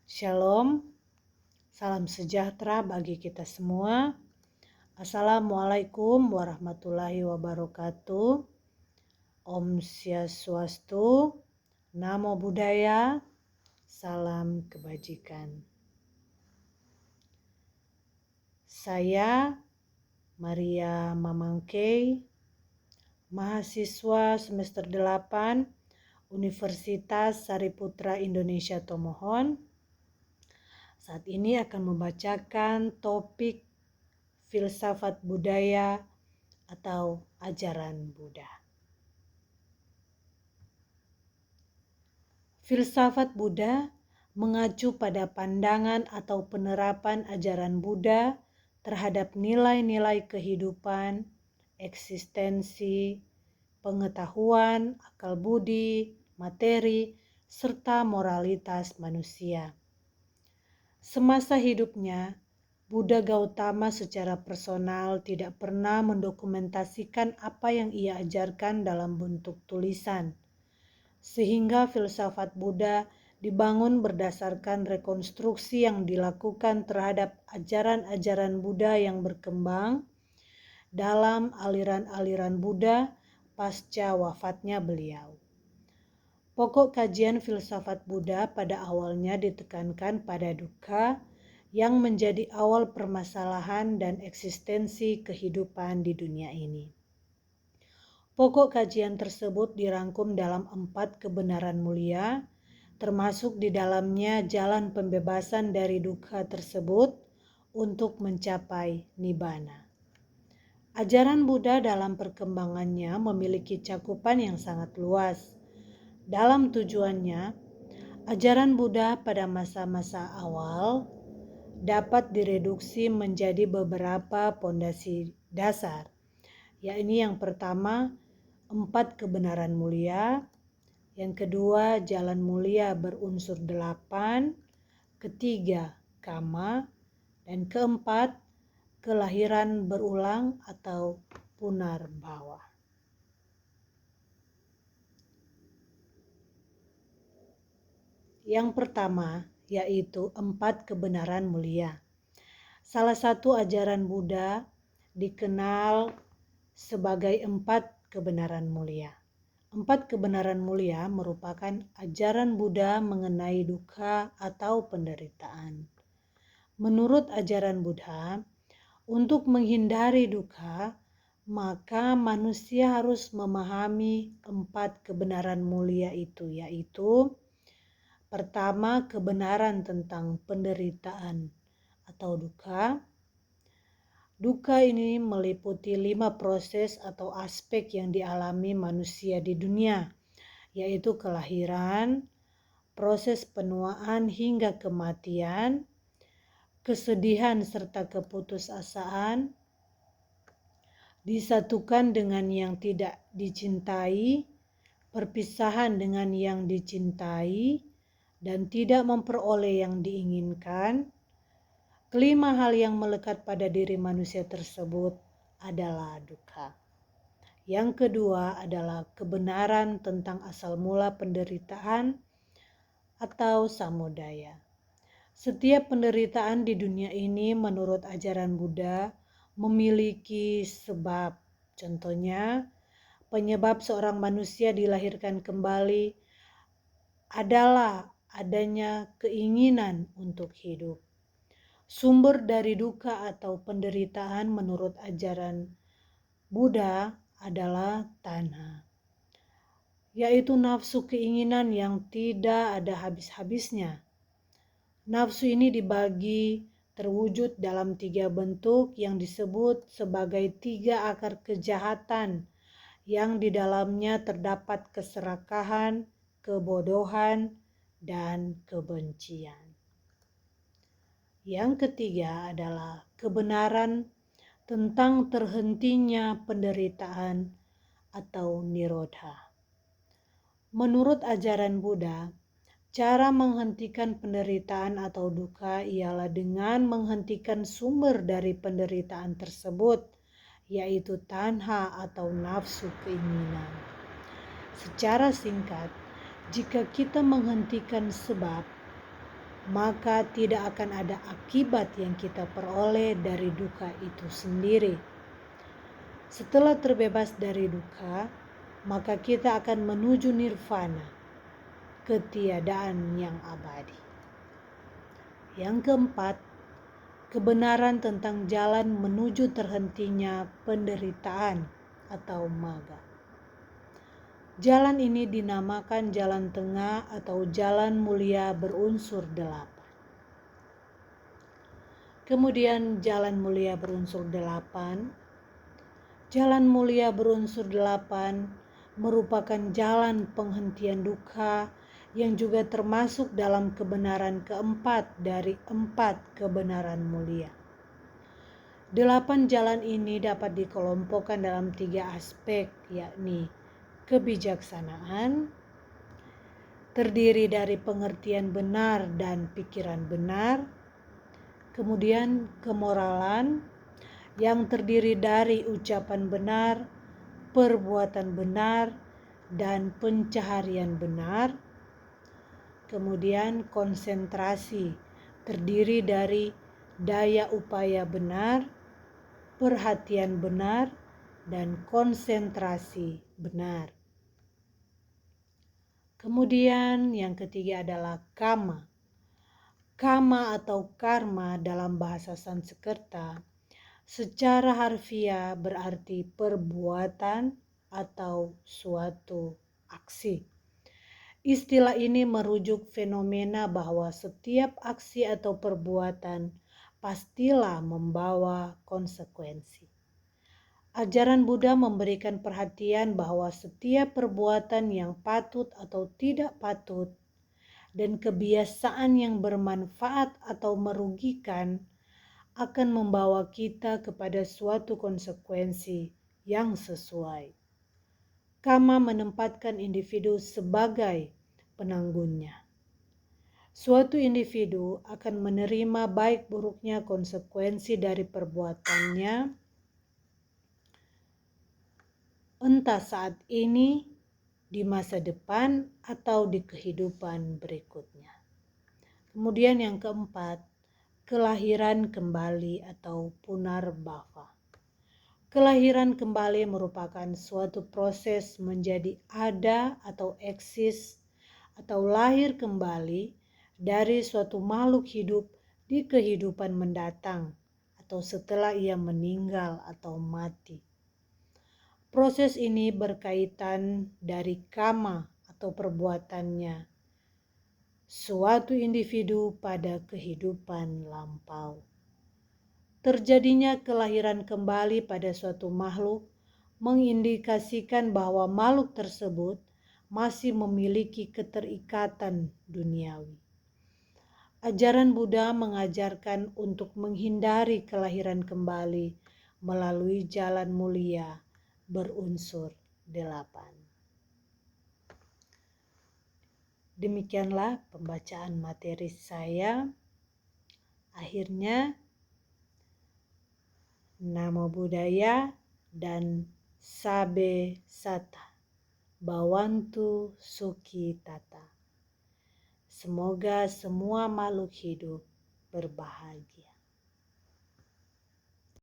Shalom, salam sejahtera bagi kita semua. Assalamualaikum warahmatullahi wabarakatuh. Om Swastiastu, Namo Buddhaya, salam kebajikan. Saya Maria Mamangkei, mahasiswa semester 8 Universitas Sariputra Indonesia Tomohon. Saat ini akan membacakan topik filsafat budaya atau ajaran Buddha. Filsafat Buddha mengacu pada pandangan atau penerapan ajaran Buddha terhadap nilai-nilai kehidupan, eksistensi, pengetahuan, akal budi, materi, serta moralitas manusia. Semasa hidupnya, Buddha Gautama secara personal tidak pernah mendokumentasikan apa yang ia ajarkan dalam bentuk tulisan, sehingga filsafat Buddha dibangun berdasarkan rekonstruksi yang dilakukan terhadap ajaran-ajaran Buddha yang berkembang dalam aliran-aliran Buddha pasca wafatnya beliau. Pokok kajian filsafat Buddha pada awalnya ditekankan pada dukkha yang menjadi awal permasalahan dan eksistensi kehidupan di dunia ini. Pokok kajian tersebut dirangkum dalam 4 kebenaran mulia, termasuk di dalamnya jalan pembebasan dari dukkha tersebut untuk mencapai nibbana. Ajaran Buddha dalam perkembangannya memiliki cakupan yang sangat luas. Dalam tujuannya, ajaran Buddha pada masa-masa awal dapat direduksi menjadi beberapa pondasi dasar, yakni yang pertama 4 kebenaran mulia, yang kedua jalan mulia berunsur 8, ketiga kama, dan keempat kelahiran berulang atau punarbhawa. Yang pertama yaitu 4 kebenaran mulia. Salah satu ajaran Buddha dikenal sebagai 4 kebenaran mulia. 4 kebenaran mulia merupakan ajaran Buddha mengenai dukkha atau penderitaan. Menurut ajaran Buddha, untuk menghindari dukkha, maka manusia harus memahami 4 kebenaran mulia itu, yaitu pertama, kebenaran tentang penderitaan atau dukkha. Dukkha ini meliputi 5 proses atau aspek yang dialami manusia di dunia, yaitu kelahiran, proses penuaan hingga kematian, kesedihan serta keputusasaan, disatukan dengan yang tidak dicintai, perpisahan dengan yang dicintai, dan tidak memperoleh yang diinginkan. Kelima hal yang melekat pada diri manusia tersebut adalah dukkha. Yang kedua adalah kebenaran tentang asal mula penderitaan atau samudaya. Setiap penderitaan di dunia ini menurut ajaran Buddha memiliki sebab. Contohnya, penyebab seorang manusia dilahirkan kembali adalah adanya keinginan untuk hidup. Sumber dari dukkha atau penderitaan menurut ajaran Buddha adalah tanha, yaitu nafsu keinginan yang tidak ada habis-habisnya. Nafsu ini dibagi terwujud dalam 3 bentuk yang disebut sebagai 3 akar kejahatan yang di dalamnya terdapat keserakahan, kebodohan, dan kebencian. Yang ketiga adalah kebenaran tentang terhentinya penderitaan atau nirodha. Menurut ajaran Buddha, cara menghentikan penderitaan atau dukkha ialah dengan menghentikan sumber dari penderitaan tersebut, yaitu tanha atau nafsu keinginan. Secara singkat, jika kita menghentikan sebab, maka tidak akan ada akibat yang kita peroleh dari duka itu sendiri. Setelah terbebas dari duka, maka kita akan menuju nirvana, ketiadaan yang abadi. Yang keempat, kebenaran tentang jalan menuju terhentinya penderitaan atau magga. Jalan ini dinamakan jalan tengah atau jalan mulia berunsur 8. Kemudian jalan mulia berunsur 8. Jalan mulia berunsur 8 merupakan jalan penghentian duka yang juga termasuk dalam kebenaran keempat dari 4 kebenaran mulia. 8 jalan ini dapat dikelompokkan dalam 3 aspek, yakni kebijaksanaan, terdiri dari pengertian benar dan pikiran benar, kemudian kemoralan yang terdiri dari ucapan benar, perbuatan benar, dan pencaharian benar. Kemudian konsentrasi terdiri dari daya upaya benar, perhatian benar, dan konsentrasi benar. Kemudian yang ketiga adalah kama. Kama atau karma dalam bahasa Sanskerta secara harfiah berarti perbuatan atau suatu aksi. Istilah ini merujuk fenomena bahwa setiap aksi atau perbuatan pastilah membawa konsekuensi. Ajaran Buddha memberikan perhatian bahwa setiap perbuatan yang patut atau tidak patut dan kebiasaan yang bermanfaat atau merugikan akan membawa kita kepada suatu konsekuensi yang sesuai. Kama menempatkan individu sebagai penanggunnya. Suatu individu akan menerima baik buruknya konsekuensi dari perbuatannya, entah saat ini, di masa depan, atau di kehidupan berikutnya. Kemudian yang keempat, kelahiran kembali atau punarbhava. Kelahiran kembali merupakan suatu proses menjadi ada atau eksis atau lahir kembali dari suatu makhluk hidup di kehidupan mendatang atau setelah ia meninggal atau mati. Proses ini berkaitan dari kama atau perbuatannya suatu individu pada kehidupan lampau. Terjadinya kelahiran kembali pada suatu makhluk mengindikasikan bahwa makhluk tersebut masih memiliki keterikatan duniawi. Ajaran Buddha mengajarkan untuk menghindari kelahiran kembali melalui jalan mulia berunsur 8. Demikianlah pembacaan materi saya. Akhirnya, Namo Buddhaya dan Sabe Sata, Bhavantu Sukhi Tata. Semoga semua makhluk hidup berbahagia.